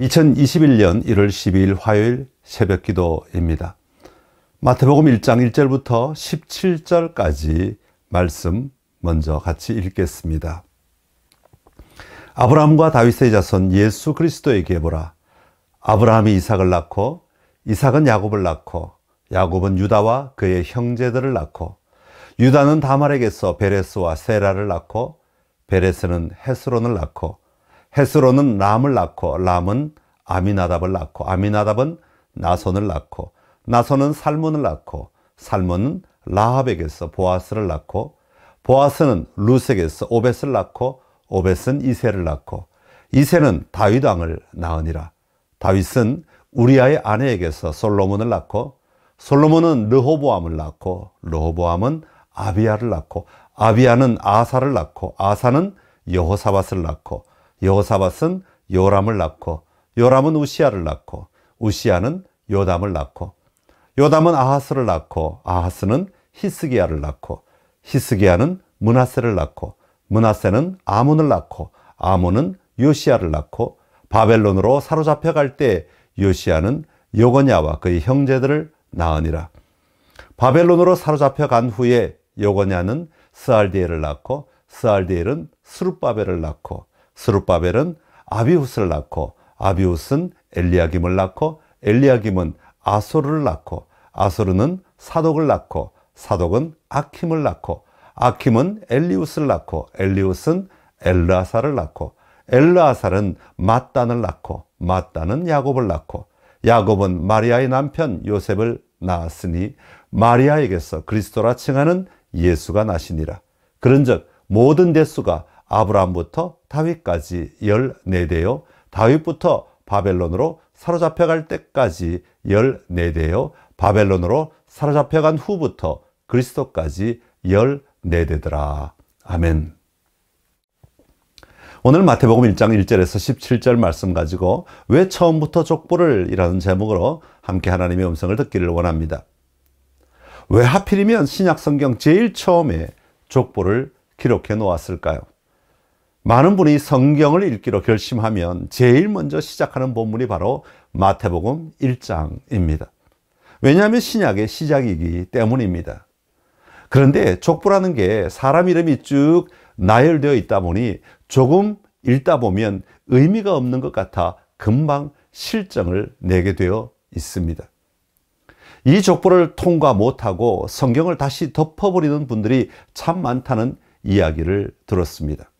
2021년 1월 12일 화요일 새벽 기도입니다. 마태복음 1장 1절부터 17절까지 말씀 먼저 같이 읽겠습니다. 아브라함과 다윗의 자손 예수 그리스도의 계보라. 아브라함이 이삭을 낳고 이삭은 야곱을 낳고 야곱은 유다와 그의 형제들을 낳고 유다는 다말에게서 베레스와 세라를 낳고 베레스는 헤스론을 낳고 헤스론은 람을 낳고 람은 아미나답을 낳고 아미나답은 나손을 낳고 나손은 살몬을 낳고 살몬은 라합에게서 보아스를 낳고 보아스는 룻에게서 오벳을 낳고 오벳은 이새를 낳고 이새는 다윗 왕을 낳으니라. 다윗은 우리아의 아내에게서 솔로몬을 낳고 솔로몬은 르호보암을 낳고 르호보암은 아비야를 낳고 아비야는 아사를 낳고 아사는 여호사밧을 낳고 여호사밧은 요람을 낳고 요람은 우시야를 낳고 우시야는 요담을 낳고 요담은 아하스를 낳고 아하스는 히스기야를 낳고 히스기야는 므낫세를 낳고 므낫세는 아몬을 낳고 아몬은 요시야를 낳고 바벨론으로 사로잡혀 갈 때 요시야는 요거냐와 그의 형제들을 낳으니라. 바벨론으로 사로잡혀 간 후에 요거냐는 스알디엘을 낳고 스알디엘은 스룹바벨을 낳고 스룹바벨은 아비후스를 낳고 아비후스는 엘리야김을 낳고 엘리야김은 아소르를 낳고 아소르는 사독을 낳고 사독은 아킴을 낳고 아킴은 엘리우스를 낳고 엘리우스는 엘르아사를 낳고 엘르아사는 맏단을 낳고 맏단은 야곱을 낳고 야곱은 마리아의 남편 요셉을 낳았으니 마리아에게서 그리스도라 칭하는 예수가 나시니라. 그런즉 모든 대수가 아브라함부터 다윗까지 14대요 다윗부터 바벨론으로 사로잡혀 갈 때까지 14대요 바벨론으로 사로잡혀 간 후부터 그리스도까지 14대더라. 아멘. 오늘 마태복음 1장 1절에서 17절 말씀 가지고 왜 처음부터 족보를 이라는 제목으로 함께 하나님의 음성을 듣기를 원합니다. 왜 하필이면 신약성경 제일 처음에 족보를 기록해 놓았을까요? 많은 분이 성경을 읽기로 결심하면 제일 먼저 시작하는 본문이 바로 마태복음 1장입니다. 왜냐하면 신약의 시작이기 때문입니다. 그런데 족보라는 게 사람 이름이 쭉 나열되어 있다 보니 조금 읽다 보면 의미가 없는 것 같아 금방 실정을 내게 되어 있습니다. 이 족보를 통과 못하고 성경을 다시 덮어버리는 분들이 참 많다는 이야기를 들었습니다.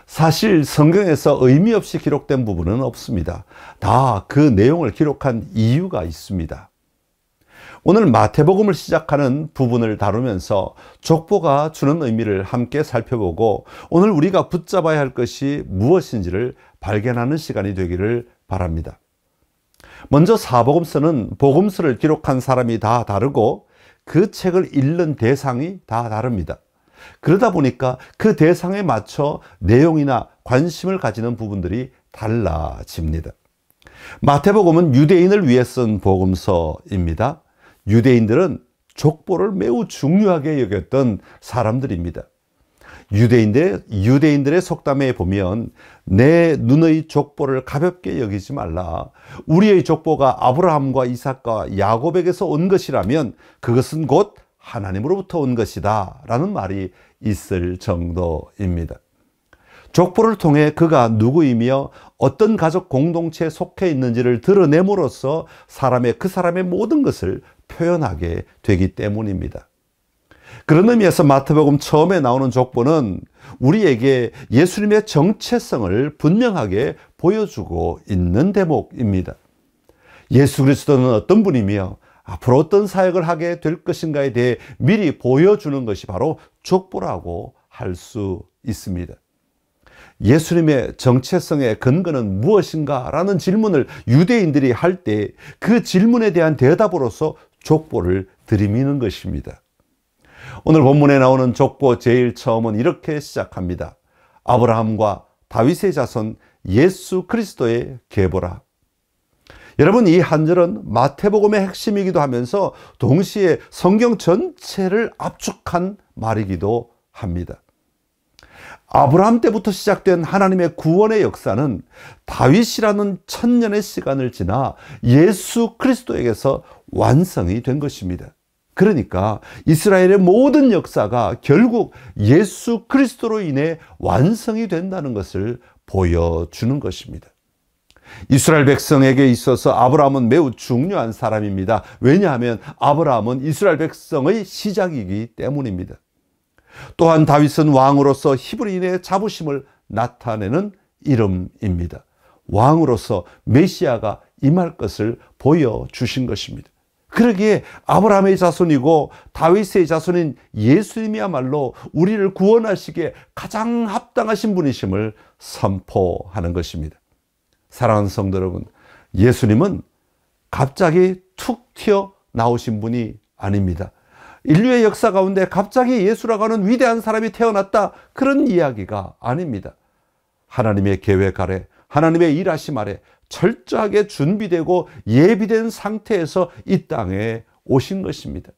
사실 성경에서 의미 없이 기록된 부분은 없습니다. 다 그 내용을 기록한 이유가 있습니다. 오늘 마태복음을 시작하는 부분을 다루면서 족보가 주는 의미를 함께 살펴보고 오늘 우리가 붙잡아야 할 것이 무엇인지를 발견하는 시간이 되기를 바랍니다. 먼저 사복음서는 복음서를 기록한 사람이 다 다르고 그 책을 읽는 대상이 다 다릅니다. 그러다 보니까 그 대상에 맞춰 내용이나 관심을 가지는 부분들이 달라집니다. 마태복음은 유대인을 위해 쓴 복음서입니다. 유대인들은 족보를 매우 중요하게 여겼던 사람들입니다. 유대인들의 속담에 보면 내 눈의 족보를 가볍게 여기지 말라. 우리의 족보가 아브라함과 이삭과 야곱에게서 온 것이라면 그것은 곧 하나님으로부터 온 것이다 라는 말이 있을 정도입니다. 족보를 통해 그가 누구이며 어떤 가족 공동체에 속해 있는지를 드러냄으로써 그 사람의 모든 것을 표현하게 되기 때문입니다. 그런 의미에서 마태복음 처음에 나오는 족보는 우리에게 예수님의 정체성을 분명하게 보여주고 있는 대목입니다. 예수 그리스도는 어떤 분이며 앞으로 어떤 사역을 하게 될 것인가에 대해 미리 보여주는 것이 바로 족보라고 할 수 있습니다. 예수님의 정체성의 근거는 무엇인가? 라는 질문을 유대인들이 할 때 그 질문에 대한 대답으로서 족보를 들이미는 것입니다. 오늘 본문에 나오는 족보 제일 처음은 이렇게 시작합니다. 아브라함과 다윗의 자손 예수 그리스도의 계보라. 여러분, 이 한 절은 마태복음의 핵심이기도 하면서 동시에 성경 전체를 압축한 말이기도 합니다. 아브라함 때부터 시작된 하나님의 구원의 역사는 다윗이라는 천년의 시간을 지나 예수 그리스도에게서 완성이 된 것입니다. 그러니까 이스라엘의 모든 역사가 결국 예수 그리스도로 인해 완성이 된다는 것을 보여주는 것입니다. 이스라엘 백성에게 있어서 아브라함은 매우 중요한 사람입니다. 왜냐하면 아브라함은 이스라엘 백성의 시작이기 때문입니다. 또한 다윗은 왕으로서 히브리인의 자부심을 나타내는 이름입니다. 왕으로서 메시아가 임할 것을 보여주신 것입니다. 그러기에 아브라함의 자손이고 다윗의 자손인 예수님이야말로 우리를 구원하시기에 가장 합당하신 분이심을 선포하는 것입니다. 사랑하는 성도 여러분, 예수님은 갑자기 툭 튀어나오신 분이 아닙니다. 인류의 역사 가운데 갑자기 예수라고 하는 위대한 사람이 태어났다, 그런 이야기가 아닙니다. 하나님의 계획 아래, 하나님의 일하심 아래 철저하게 준비되고 예비된 상태에서 이 땅에 오신 것입니다.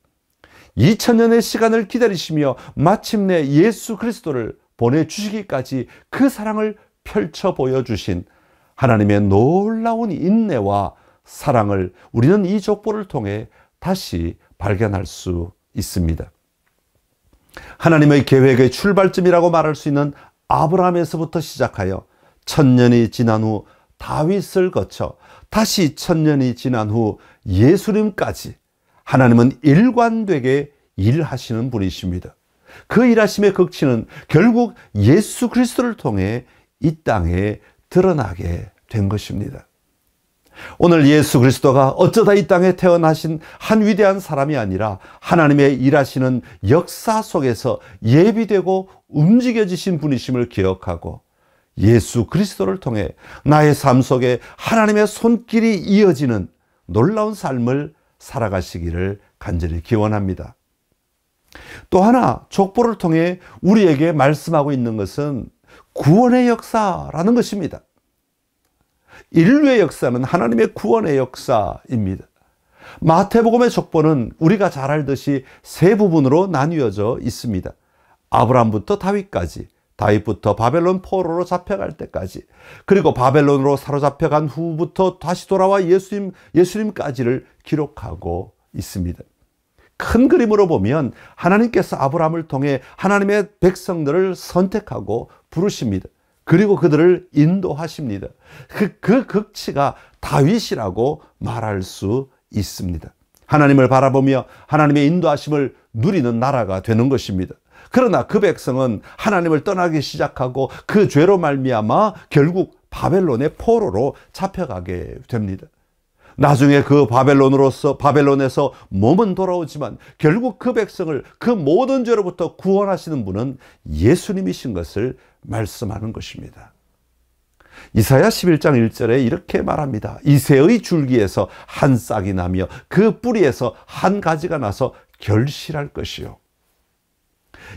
2000년의 시간을 기다리시며 마침내 예수 그리스도를 보내주시기까지 그 사랑을 펼쳐 보여주신 하나님의 놀라운 인내와 사랑을 우리는 이 족보를 통해 다시 발견할 수 있습니다. 하나님의 계획의 출발점이라고 말할 수 있는 아브라함에서부터 시작하여 1000년이 지난 후 다윗을 거쳐 다시 1000년이 지난 후 예수님까지 하나님은 일관되게 일하시는 분이십니다. 그 일하심의 극치는 결국 예수 그리스도를 통해 이 땅에 드러나게 된 것입니다. 오늘 예수 그리스도가 어쩌다 이 땅에 태어나신 한 위대한 사람이 아니라 하나님의 일하시는 역사 속에서 예비되고 움직여지신 분이심을 기억하고 예수 그리스도를 통해 나의 삶 속에 하나님의 손길이 이어지는 놀라운 삶을 살아가시기를 간절히 기원합니다. 또 하나 족보를 통해 우리에게 말씀하고 있는 것은 구원의 역사라는 것입니다. 인류의 역사는 하나님의 구원의 역사입니다. 마태복음의 족보는 우리가 잘 알듯이 세 부분으로 나뉘어져 있습니다. 아브라함부터 다윗까지, 다윗부터 바벨론 포로로 잡혀갈 때까지, 그리고 바벨론으로 사로잡혀간 후부터 다시 돌아와 예수님까지를 기록하고 있습니다. 큰 그림으로 보면 하나님께서 아브라함을 통해 하나님의 백성들을 선택하고 부르십니다. 그리고 그들을 인도하십니다. 그 극치가 다윗이라고 말할 수 있습니다. 하나님을 바라보며 하나님의 인도하심을 누리는 나라가 되는 것입니다. 그러나 그 백성은 하나님을 떠나기 시작하고 그 죄로 말미암아 결국 바벨론의 포로로 잡혀가게 됩니다. 나중에 그 바벨론에서 몸은 돌아오지만 결국 그 백성을 그 모든 죄로부터 구원하시는 분은 예수님이신 것을 말씀하는 것입니다. 이사야 11장 1절에 이렇게 말합니다. 이새의 줄기에서 한 싹이 나며 그 뿌리에서 한 가지가 나서 결실할 것이요.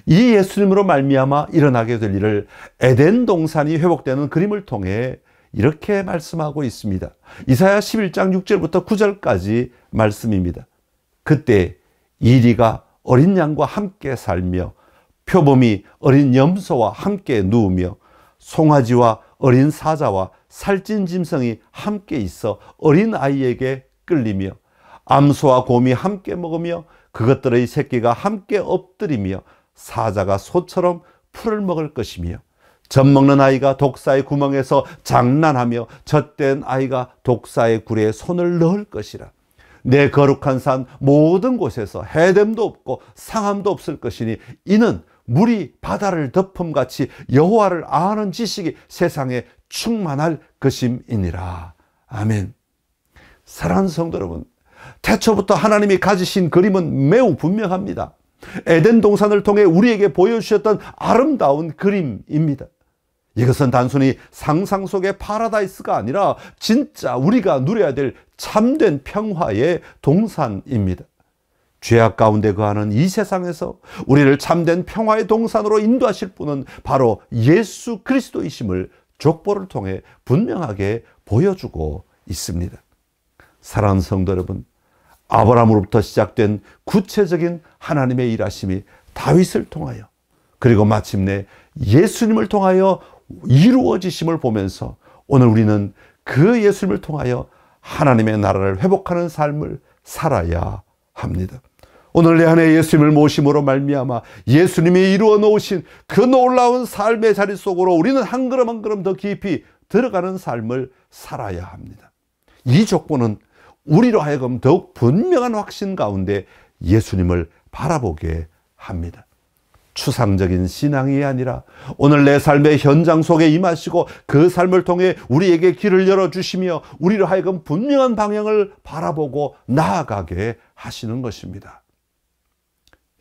이 예수님으로 말미암아 일어나게 될 일을 에덴 동산이 회복되는 그림을 통해 이렇게 말씀하고 있습니다. 이사야 11장 6절부터 9절까지 말씀입니다. 그때 이리가 어린 양과 함께 살며 표범이 어린 염소와 함께 누우며 송아지와 어린 사자와 살찐 짐승이 함께 있어 어린 아이에게 끌리며 암소와 곰이 함께 먹으며 그것들의 새끼가 함께 엎드리며 사자가 소처럼 풀을 먹을 것이며 젖 먹는 아이가 독사의 구멍에서 장난하며 젖된 아이가 독사의 굴에 손을 넣을 것이라. 내 거룩한 산 모든 곳에서 해됨도 없고 상함도 없을 것이니 이는 물이 바다를 덮음같이 여호와를 아는 지식이 세상에 충만할 것임이니라. 아멘. 사랑하는 성도 여러분, 태초부터 하나님이 가지신 그림은 매우 분명합니다. 에덴 동산을 통해 우리에게 보여주셨던 아름다운 그림입니다. 이것은 단순히 상상 속의 파라다이스가 아니라 진짜 우리가 누려야 될 참된 평화의 동산입니다. 죄악 가운데 거하는 이 세상에서 우리를 참된 평화의 동산으로 인도하실 분은 바로 예수 그리스도이심을 족보를 통해 분명하게 보여주고 있습니다. 사랑하는 성도 여러분, 아브라함으로부터 시작된 구체적인 하나님의 일하심이 다윗을 통하여 그리고 마침내 예수님을 통하여 이루어지심을 보면서 오늘 우리는 그 예수님을 통하여 하나님의 나라를 회복하는 삶을 살아야 합니다. 오늘 내 안에 예수님을 모심으로 말미암아 예수님이 이루어 놓으신 그 놀라운 삶의 자리 속으로 우리는 한 걸음 한 걸음 더 깊이 들어가는 삶을 살아야 합니다. 이 조건은 우리로 하여금 더욱 분명한 확신 가운데 예수님을 바라보게 합니다. 추상적인 신앙이 아니라 오늘 내 삶의 현장 속에 임하시고 그 삶을 통해 우리에게 길을 열어주시며 우리로 하여금 분명한 방향을 바라보고 나아가게 하시는 것입니다.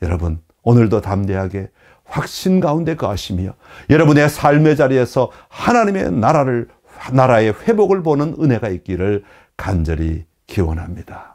여러분, 오늘도 담대하게 확신 가운데 거하시며 여러분의 삶의 자리에서 하나님의 나라의 회복을 보는 은혜가 있기를 간절히 기원합니다.